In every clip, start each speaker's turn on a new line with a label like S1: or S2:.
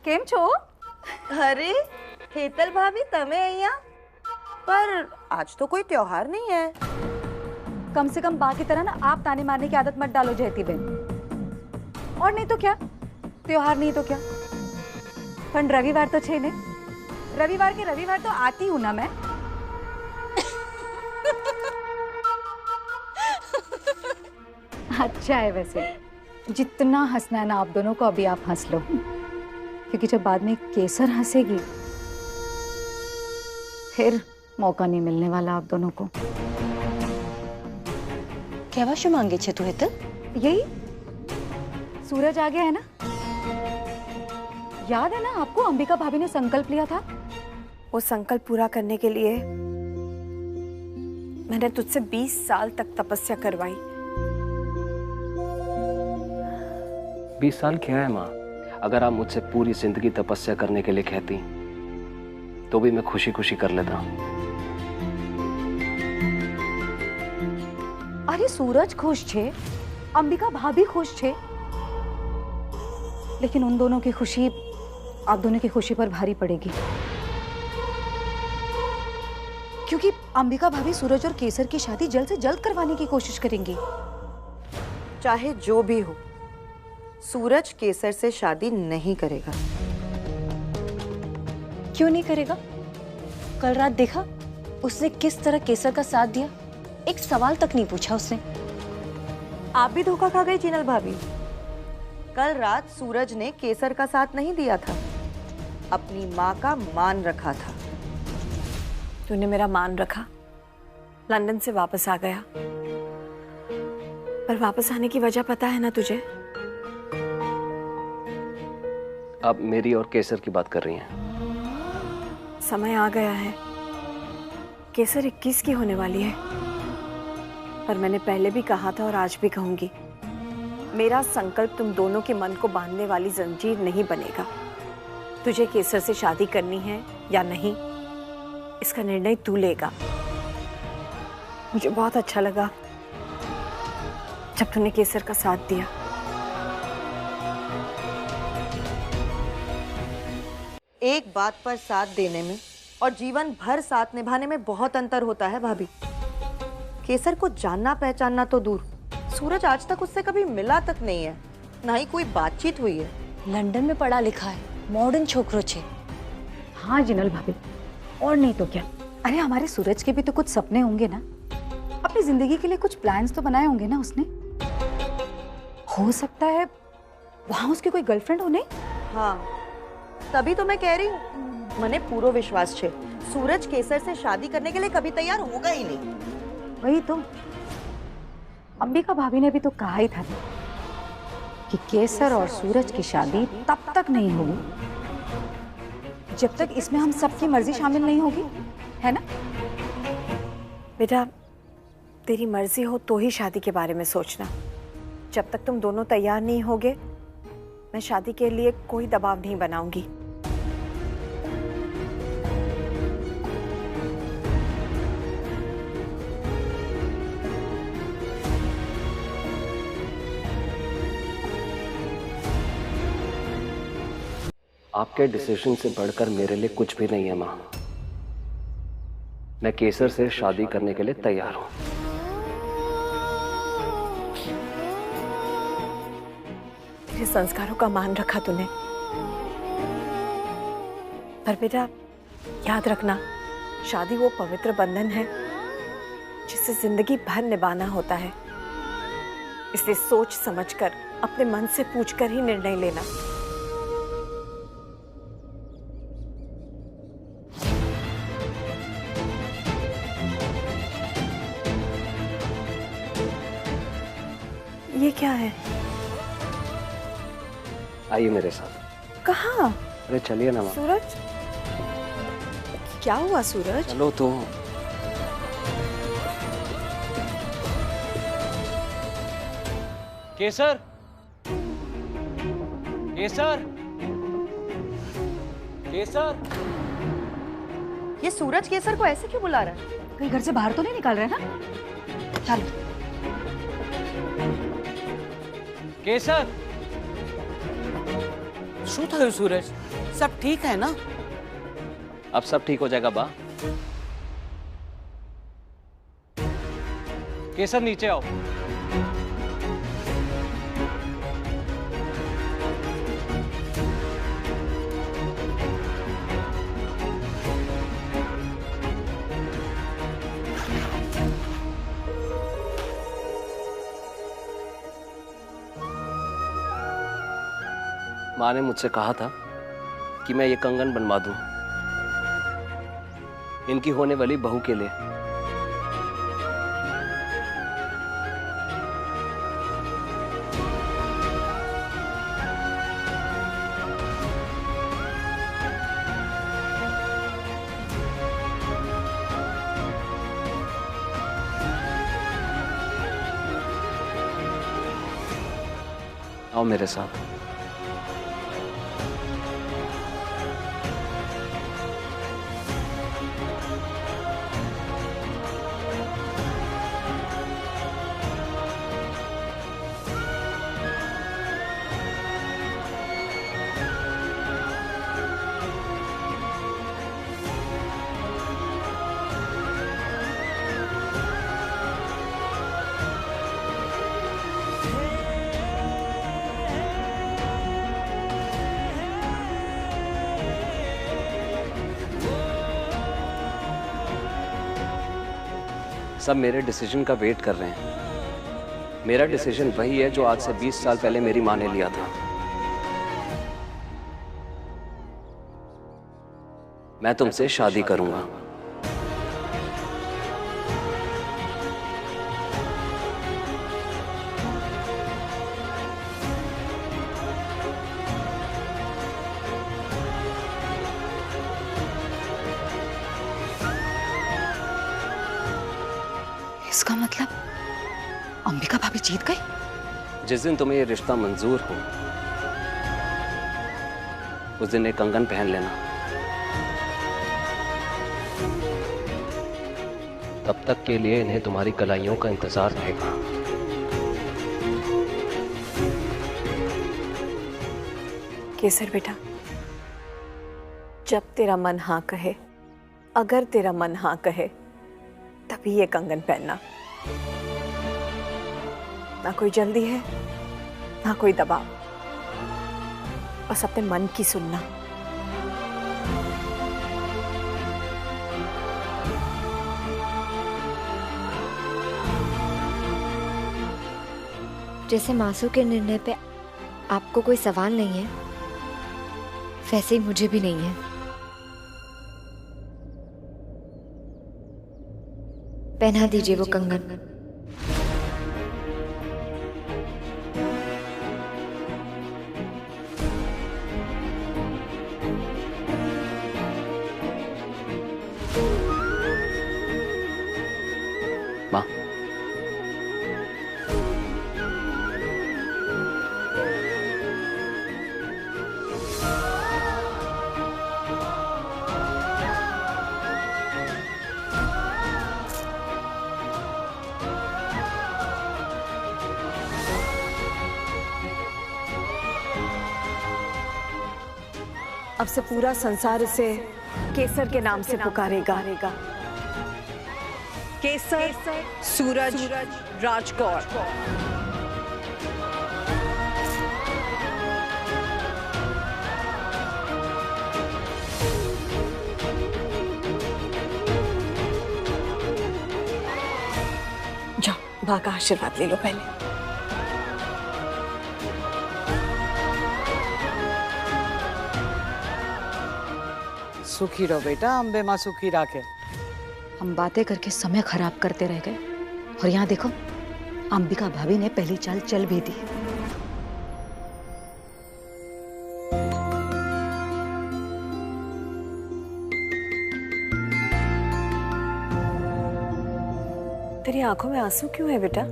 S1: કેમ છો?
S2: अरे हेतल भाभी तमे અહીંયા पर आज तो कोई त्योहार नहीं है।
S1: कम से कम बा की तरह ना आप ताने मारने की आदत मत डालो जयती बहन। और नहीं तो क्या, त्योहार नहीं तो क्या, पण रविवार तो छे ने। रविवार के रविवार तो आती हूँ ना मैं। अच्छा है वैसे, जितना हंसना है ना आप दोनों को अभी आप हंस लो, क्योंकि जब बाद में केसर हंसेगी फिर मौका नहीं मिलने वाला आप दोनों को।
S2: केवा शू मांगे छे तू हेतल?
S1: यही सूरज आ गया है ना। याद है ना आपको, अंबिका भाभी ने संकल्प लिया था।
S2: वो संकल्प पूरा करने के लिए मैंने तुझसे 20 साल तक तपस्या करवाई।
S3: 20 साल क्या है माँ? अगर आप मुझसे पूरी जिंदगी तपस्या करने के लिए कहती तो भी मैं खुशी खुशी कर लेता।
S1: अरे सूरज खुश छे, अंबिका भाभी खुश छे, लेकिन उन दोनों की खुशी आप दोनों की खुशी पर भारी पड़ेगी, क्योंकि अंबिका भाभी सूरज और केसर की शादी जल्द से जल्द करवाने की कोशिश करेंगी।
S2: चाहे जो भी हो, सूरज केसर से शादी नहीं करेगा।
S4: क्यों नहीं करेगा? कल रात देखा उसने किस तरह केसर का साथ दिया, एक सवाल तक नहीं पूछा उसने।
S2: आप भी धोखा खा गई जिनल भाभी। कल रात सूरज ने केसर का साथ नहीं दिया था, अपनी माँ का मान रखा था। तूने मेरा मान रखा, लंदन से वापस आ गया, पर वापस आने की वजह पता है ना तुझे?
S3: आप मेरी और केसर की बात कर रही हैं?
S2: समय आ गया है, केसर 21 की होने वाली है। पर मैंने पहले भी कहा था और आज भी कहूंगी, मेरा संकल्प तुम दोनों के मन को बांधने वाली जंजीर नहीं बनेगा। तुझे केसर से शादी करनी है या नहीं, इसका निर्णय तू लेगा। मुझे बहुत अच्छा लगा जब तूने केसर का साथ दिया। एक बात पर साथ देने में और जीवन भर साथ निभाने में बहुत अंतर होता है भाभी। केसर को जानना पहचानना तो दूर, सूरज आज तक उससे कभी मिला तक नहीं है, ना ही कोई बातचीत हुई है।
S4: लंदन में पढ़ा लिखा है, मॉडर्न छोकरो छे।
S1: हाँ जिनल भाभी, और नहीं तो क्या। अरे हमारे सूरज के भी तो कुछ सपने होंगे ना, अपनी जिंदगी के लिए कुछ प्लान्स तो बनाए होंगे ना उसने। हो सकता है वहां उसकी कोई गर्लफ्रेंड हो। नहीं,
S2: हाँ तभी तो मैं कह रही हूँ, मने पूरो विश्वास छे सूरज केसर से शादी करने के लिए कभी तैयार होगा ही नहीं।
S1: वही तो, अंबिका भाभी ने भी तो कहा ही था ना कि केसर और सूरज की शादी तब तक नहीं होगी जब तक इसमें हम सबकी मर्जी शामिल नहीं होगी, है ना?
S2: बेटा तेरी मर्जी हो तो ही शादी के बारे में सोचना। जब तक तुम दोनों तैयार नहीं होगे, मैं शादी के लिए कोई दबाव नहीं बनाऊंगी।
S3: आपके डिसीजन से बढ़कर मेरे लिए कुछ भी नहीं है माँ। मैं केसर से शादी करने के लिए तैयार हूँ।
S2: तेरे संस्कारों का मान रखा तूने, पर बेटा याद रखना, शादी वो पवित्र बंधन है जिसे जिंदगी भर निभाना होता है। इसलिए सोच समझकर, अपने मन से पूछकर ही निर्णय लेना। ये क्या है?
S3: आइए मेरे साथ।
S2: कहाँ?
S3: अरे चलिए ना माँ।
S2: सूरज, क्या हुआ सूरज?
S3: चलो तो।
S5: केसर, केसर, केसर।
S2: ये सूरज केसर को ऐसे क्यों बुला रहा है?
S1: कहीं घर से बाहर तो नहीं निकाल रहे ना? चल।
S5: केसर, શું થયું सूरज? सब ठीक है ना?
S3: अब सब ठीक हो जाएगा बा। केसर नीचे आओ। माँ ने मुझसे कहा था कि मैं ये कंगन बनवा दूं इनकी होने वाली बहू के लिए। आओ मेरे साथ। सब मेरे डिसीजन का वेट कर रहे हैं। मेरा डिसीजन वही है जो आज से 20 साल पहले मेरी माँ ने लिया था। मैं तुमसे शादी करूंगा।
S1: इसका मतलब अंबिका भाभी जीत गई?
S3: जिस दिन तुम्हें ये रिश्ता मंजूर हो उस दिन एक कंगन पहन लेना। तब तक के लिए इन्हें तुम्हारी कलाइयों का इंतजार रहेगा।
S2: केसर बेटा, जब तेरा मन हाँ कहे, अगर तेरा मन हाँ कहे, तभी ये कंगन पहनना। ना कोई जल्दी है, ना कोई दबाव, बस अपने मन की सुनना।
S6: जैसे मासू के निर्णय पे आपको कोई सवाल नहीं है, वैसे ही मुझे भी नहीं है। पहना दीजिए वो कंगन।
S3: माँ,
S2: अब से पूरा संसार इसे केसर के नाम से पुकारेगा। केसर सूरज राजकौर। जाओ, माँ का आशीर्वाद ले लो पहले।
S5: सुखी रहो बेटा, अम्बे माँ सुखी राखे।
S1: हम बातें करके समय खराब करते रह गए और यहाँ देखो, अंबिका भाभी ने पहली चाल चल भी दी।
S2: तेरी आंखों में आंसू क्यों है बेटा?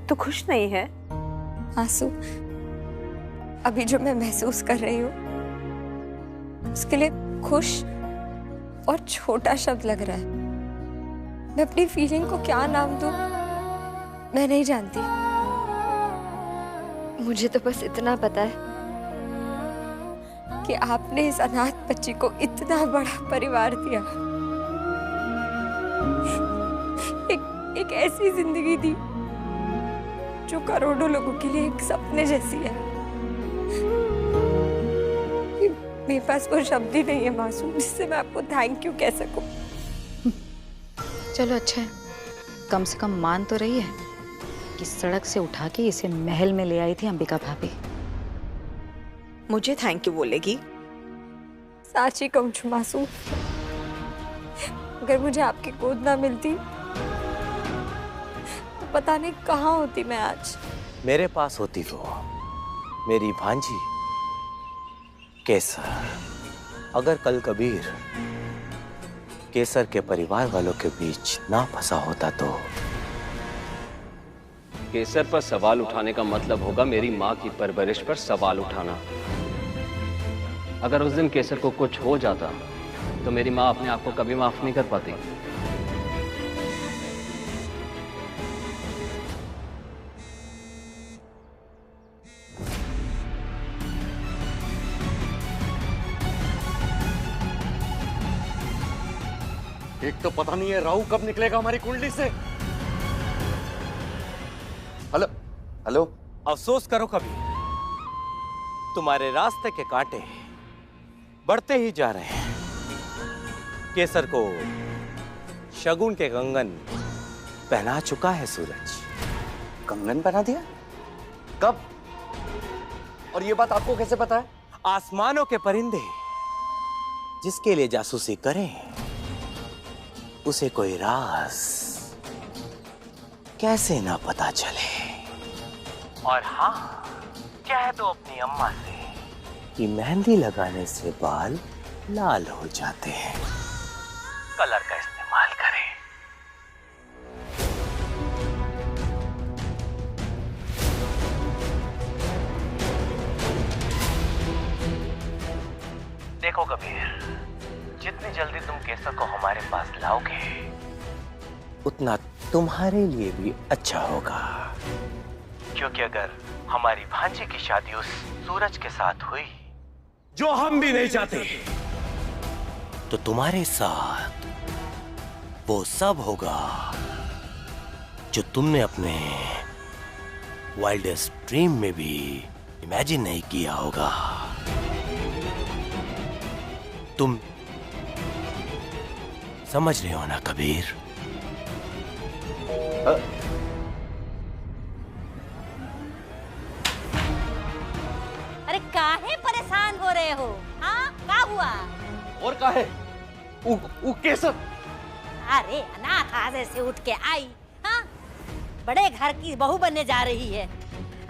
S2: तू खुश नहीं है?
S6: आंसू अभी जो मैं महसूस कर रही हूँ उसके लिए खुश और छोटा शब्द लग रहा है। मैं अपनी फीलिंग को क्या नाम दूं मैं नहीं जानती। मुझे तो बस इतना पता है कि आपने इस अनाथ बच्ची को इतना बड़ा परिवार दिया, एक ऐसी जिंदगी दी जो करोड़ों लोगों के लिए एक सपने जैसी है। मेरे पास वो शब्द ही नहीं है मासूम, जिससे मैं आपको थैंक यू कह सकूं।
S1: चलो अच्छा है, कम से कम मान तो रही है कि सड़क से उठा के इसे महल में ले आई थी अंबिका भाभी।
S2: मुझे थैंक यू बोलेगी?
S6: साची कहूं छू मासूम, अगर मुझे आपकी गोद ना मिलती तो पता नहीं कहाँ होती मैं आज।
S7: मेरे पास होती वो मेरी भांजी केसर। अगर कल कबीर केसर के परिवार वालों के बीच ना फंसा होता तो
S3: केसर पर सवाल उठाने का मतलब होगा मेरी माँ की परवरिश पर सवाल उठाना। अगर उस दिन केसर को कुछ हो जाता तो मेरी माँ अपने आप को कभी माफ नहीं कर पाती।
S8: एक तो पता नहीं है राहु कब निकलेगा हमारी कुंडली से।
S7: हेलो हेलो, अफसोस करो कभी, तुम्हारे रास्ते के कांटे बढ़ते ही जा रहे हैं। केसर को शगुन के कंगन पहना चुका है सूरज।
S8: कंगन पहना दिया? कब? और ये बात आपको कैसे पता है?
S7: आसमानों के परिंदे जिसके लिए जासूसी करें उसे कोई राज कैसे ना पता चले। और हाँ, कह दो अपनी अम्मा से कि मेहंदी लगाने से बाल लाल हो जाते हैं, कलर का इस्तेमाल करें। देखो कबीर, जितनी जल्दी तुम केसर को हमारे पास लाओगे उतना तुम्हारे लिए भी अच्छा होगा। क्योंकि अगर हमारी भांजी की शादी उस सूरज के साथ हुई जो हम भी नहीं चाहते, तो तुम्हारे साथ वो सब होगा जो तुमने अपने वाइल्डेस्ट ड्रीम में भी इमेजिन नहीं किया होगा। तुम समझ रहे हो ना कबीर?
S4: अरे काहे परेशान हो रहे हो? हाँ, क्या हुआ?
S8: और का है? केसर।
S4: अरे अनाथ आश्रम से उठ के आई, हाँ? बड़े घर की बहू बनने जा रही है।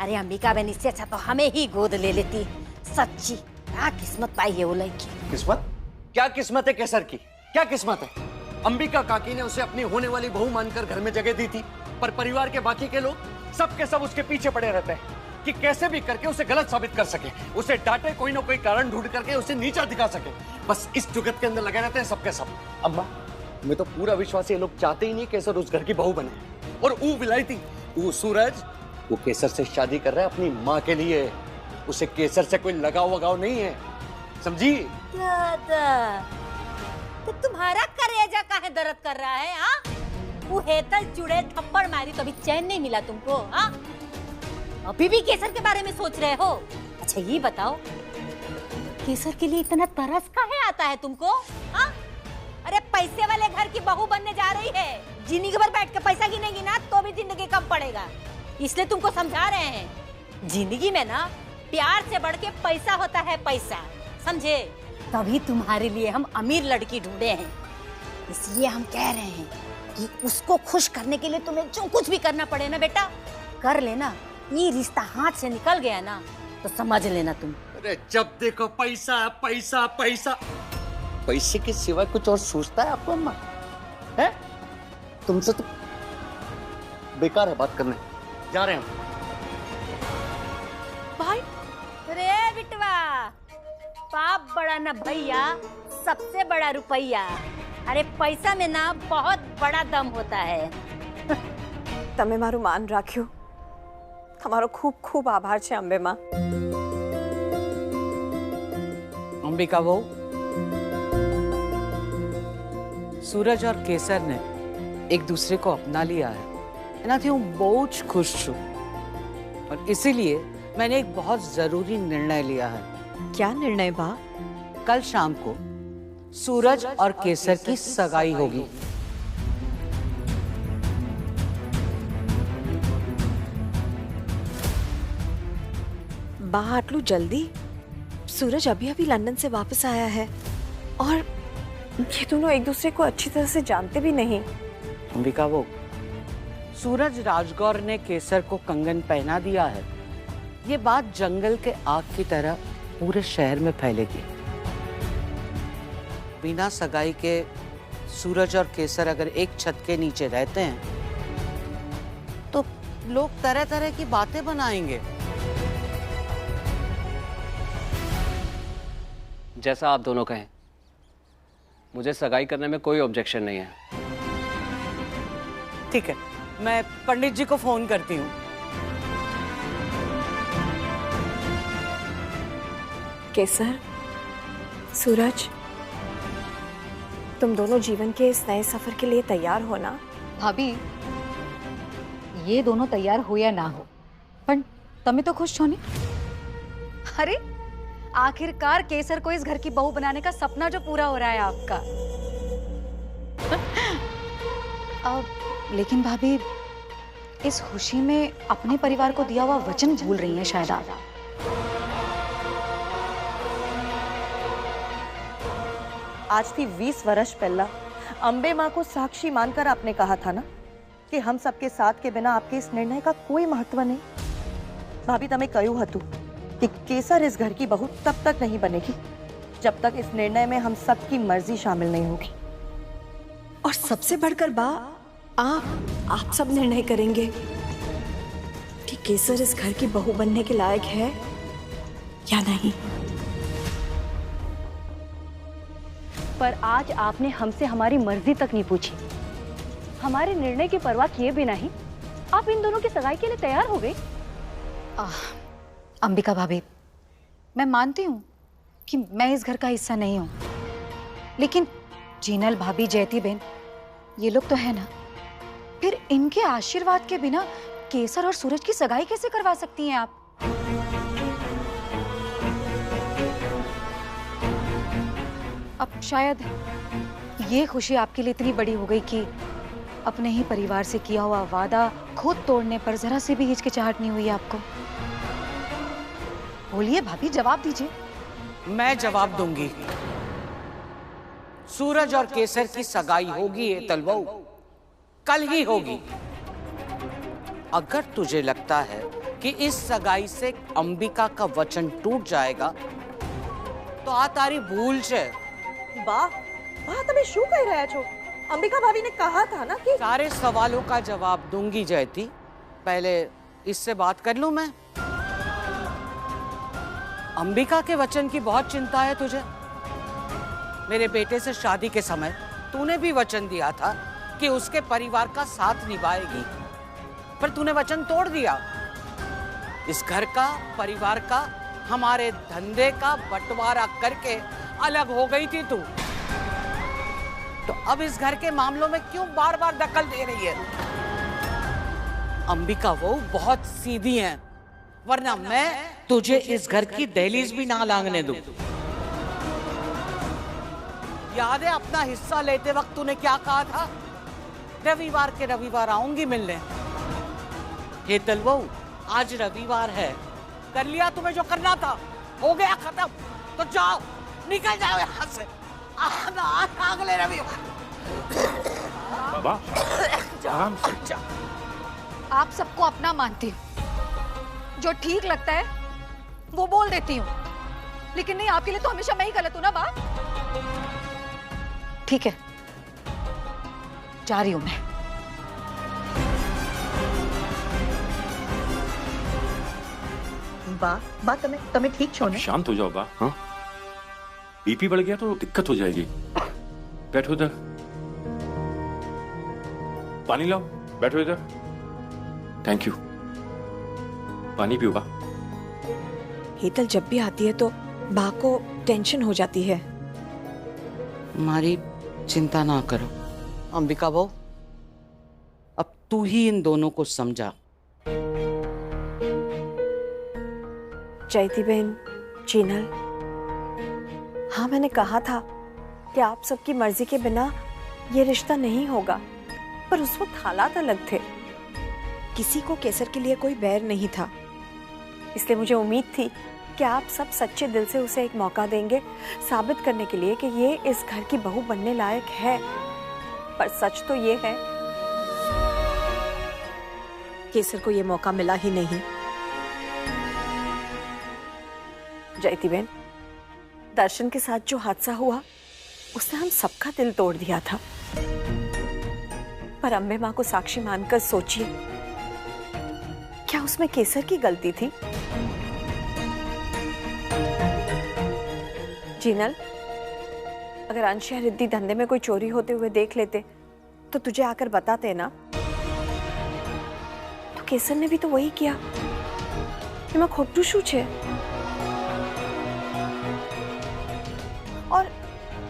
S4: अरे अंबिका बहन, इससे अच्छा तो हमें ही गोद ले लेती। सच्ची क्या किस्मत पाई है वो लड़की।
S8: किस्मत? क्या किस्मत है केसर की? क्या किस्मत है? अंबिका काकी ने उसे अपनी होने वाली बहू मानकर घर में जगह दी थी, पर परिवार के बाकी के लोग सब के सब उसके पीछे पड़े रहते हैं कि कैसे भी करके उसे गलत साबित कर सके, उसे डांटे, कोई ना कोई कारण ढूंढ करके उसे नीचा दिखा सके। बस इस जुगत के अंदर लगे रहते हैं सबके सब। अम्मा, मैं तो पूरा विश्वास है ये लोग चाहते ही नहीं केसर उस घर की बहू बने। और वो विलायती, वो सूरज, वो केसर से शादी कर रहा है अपनी माँ के लिए। उसे केसर से कोई लगाव वगाव नहीं है, समझी?
S4: दादा, तो तुम्हारा कलेजा काहे दर्द कर रहा है? हाँ, वो हेतल चुड़े थप्पड़ मारी तो अभी चैन नहीं मिला तुमको? हाँ, अभी भी केसर के बारे में सोच रहे हो? अच्छा ये बताओ, केसर के लिए इतना तरस काहे आता है तुमको? हाँ, अरे पैसे वाले घर की बहू बनने जा रही है, जिंदगी भर बैठ के पैसा गिनेगी ना तो भी जिंदगी कम पड़ेगा। इसलिए तुमको समझा रहे हैं, जिंदगी में ना प्यार से बढ़ के पैसा होता है, पैसा, समझे? तभी तुम्हारे लिए हम अमीर लड़की ढूंढे हैं। इसलिए हम कह रहे हैं कि उसको खुश करने के लिए तुम्हें जो कुछ भी करना पड़े ना बेटा, कर लेना। ये रिश्ता हाथ से निकल गया ना तो समझ लेना तुम।
S8: अरे जब देखो पैसा पैसा पैसा, पैसे के सिवा कुछ और सोचता है आपको अम्मा? है? तुमसे तो बेकार है बात करने, जा रहे हैं
S4: भाई। अरे बिटवा, पाप बड़ा ना भैया, सबसे बड़ा रुपया। अरे पैसा में ना बहुत बड़ा दम होता है।
S2: તમે મારું માન રાખ્યું, તમારો ખૂબ ખૂબ આભાર છે અંબે માં।
S5: अंबिका वो सूरज और केसर ने एक दूसरे को अपना लिया है। એનાથી હું બહુ જ खुश છું और इसीलिए मैंने एक बहुत जरूरी निर्णय लिया है।
S2: क्या निर्णय बा?
S5: कल शाम को सूरज और केसर की सगाई होगी।
S2: बा आटलू जल्दी? सूरज अभी अभी लंदन से वापस आया है और ये दोनों एक दूसरे को अच्छी तरह से जानते भी नहीं।
S5: अंबिका वो सूरज राजगौर ने केसर को कंगन पहना दिया है। ये बात जंगल के आग की तरह पूरे शहर में फैलेगी। बिना सगाई के सूरज और केसर अगर एक छत के नीचे रहते हैं तो लोग तरह तरह की बातें बनाएंगे।
S3: जैसा आप दोनों कहें, मुझे सगाई करने में कोई ऑब्जेक्शन नहीं है।
S5: ठीक है, मैं पंडित जी को फोन करती हूँ।
S2: केसर, सूरज, तुम दोनों जीवन के इस नए सफर के लिए तैयार हो ना?
S1: भाभी, ये दोनों तैयार हो या ना हो, पर तमे तो खुश हो नहीं? अरे आखिरकार केसर को इस घर की बहू बनाने का सपना जो पूरा हो रहा है आपका। अब लेकिन भाभी, इस खुशी में अपने परिवार को दिया हुआ वचन भूल रही हैं शायद आप।
S9: आज थी 20 वर्ष पहला अंबे माँ को साक्षी मानकर आपने कहा था ना कि हम सबके साथ के बिना आपके इस निर्णय का कोई महत्व नहीं। भाभी, तमें कहूं हतु कि केसर इस घर की बहू तब तक नहीं बनेगी जब तक इस निर्णय में हम सबकी मर्जी शामिल नहीं होगी।
S2: और सबसे बढ़कर बा, आप सब निर्णय करेंगे कि केसर इस घर की बहू बनने के लायक है या नहीं।
S10: पर आज आपने हमसे हमारी मर्जी तक नहीं पूछी। हमारे निर्णय की परवाह किए बिना ही आप इन दोनों की सगाई के लिए तैयार हो गई।
S1: अंबिका भाभी, मैं मानती हूँ कि मैं इस घर का हिस्सा नहीं हूँ, लेकिन जीनल भाभी, जयती बहन, ये लोग तो है ना। फिर इनके आशीर्वाद के बिना केसर और सूरज की सगाई कैसे करवा सकती हैं आप? अब शायद ये खुशी आपके लिए इतनी बड़ी हो गई कि अपने ही परिवार से किया हुआ वादा खुद तोड़ने पर जरा से भी हिचकिचाहट नहीं हुई आपको। बोलिए भाभी, जवाब दीजिए।
S5: मैं जवाब दूंगी। सूरज और केसर की सगाई होगी हेतल बहू, कल ही होगी। अगर तुझे लगता है कि इस सगाई से अंबिका का वचन टूट जाएगा तो आ तारी भूल छे।
S9: बा तमें शू कह रहा छो? अंबिका भाभी ने कहा था ना कि
S5: सारे सवालों का जवाब दूंगी जयती। पहले इससे बात कर लूं मैं। अंबिका के वचन की बहुत चिंता है तुझे। मेरे बेटे से शादी के समय तूने भी वचन दिया था कि उसके परिवार का साथ निभाएगी, पर तूने वचन तोड़ दिया। इस घर का, परिवार का, हमारे धंधे का बंटवारा करके अलग हो गई थी तू। तो अब इस घर के मामलों में क्यों बार बार दखल दे रही है? अंबिका वो बहुत सीधी हैं, वरना मैं तुझे इस घर की दहलीज भी ना लांघने दूं। याद है अपना हिस्सा लेते वक्त तूने क्या कहा था? रविवार के रविवार आऊंगी मिलने। हेतल बहू, आज रविवार है, कर लिया तुम्हें जो करना था, हो गया खत्म। तो जाओ, निकल जाओ यहाँ से। अगले रविवार।
S11: बाबा, आराम से।
S1: आप सबको अपना मानती हूँ, जो ठीक लगता है वो बोल देती हूँ, लेकिन नहीं, आपके लिए तो हमेशा मैं ही गलत हूँ ना बा। ठीक है, जा रही हूँ मैं।
S9: बा तमें ठीक छो ने?
S11: शांत हो जाओ बा। हाँ, बीपी बढ़ गया तो दिक्कत हो जाएगी। बैठो इधर, पानी लाओ, बैठो इधर। Thank you. पानी पियो बा।
S2: हेतल जब भी आती है तो बा को टेंशन हो जाती है।
S5: हमारी चिंता ना करो अंबिका बहू, अब तू ही इन दोनों को समझा।
S2: जयती बहन, जीनल, हाँ मैंने कहा था कि आप सबकी मर्जी के बिना ये रिश्ता नहीं होगा, पर उस वक्त हालात अलग थे। किसी को केसर के लिए कोई बैर नहीं था, इसलिए मुझे उम्मीद थी कि आप सब सच्चे दिल से उसे एक मौका देंगे साबित करने के लिए कि ये इस घर की बहू बनने लायक है। पर सच तो ये है, केसर को ये मौका मिला ही नहीं। जयती बहन, दर्शन के साथ जो हादसा हुआ उसने हम सबका दिल तोड़ दिया था, पर अम्बे माँ को साक्षी मानकर सोचिए, क्या उसमें केसर की गलती थी? जीनल, अगर अंश या रिद्धि धंधे में कोई चोरी होते हुए देख लेते तो तुझे आकर बताते ना। तो केसर ने भी तो वही किया। मैं खोटू शू छे और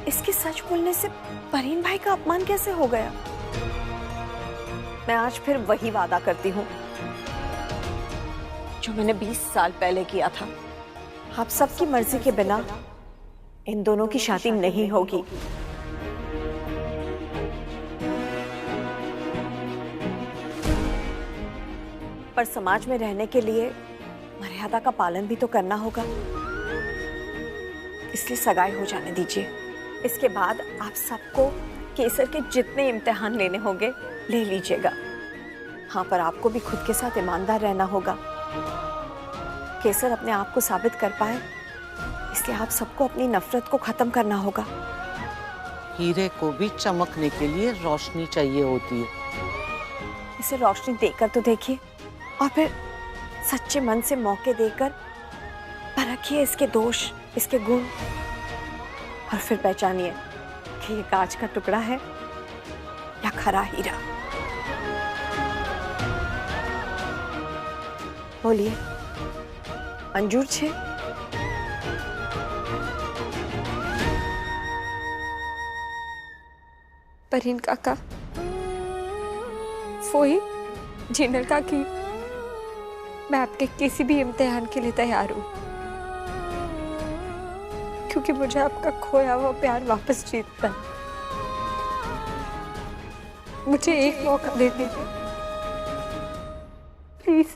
S2: इसके सच बोलने से परवीन भाई का अपमान कैसे हो गया? मैं आज फिर वही वादा करती हूँ जो मैंने 20 साल पहले किया था। आप सबकी मर्जी के बिना इन दोनों की शादी नहीं होगी। पर समाज में रहने के लिए मर्यादा का पालन भी तो करना होगा, इसलिए सगाई हो जाने दीजिए। इसके बाद आप सबको केसर के जितने इम्तिहान लेने होंगे ले लीजिएगा। हाँ, पर आपको भी खुद के साथ ईमानदार रहना होगा। केसर अपने आप को साबित कर पाए, इसलिए आप सबको अपनी नफरत को खत्म करना होगा।
S5: हीरे को भी चमकने के लिए रोशनी चाहिए होती है।
S2: इसे रोशनी देकर तो देखिए, और फिर सच्चे मन से मौके देकर परखिए इसके दोष, इसके गुण, और फिर पहचानिए कि ये कांच का टुकड़ा है या खरा हीरा। बोलिए, मंजूर छे?
S6: परवीन काका, फोई, जीनल काकी, मैं आपके किसी भी इम्तिहान के लिए तैयार हूँ, क्योंकि मुझे आपका खोया हुआ प्यार वापस जीतना है। मुझे एक मौका दे दीजिए प्लीज।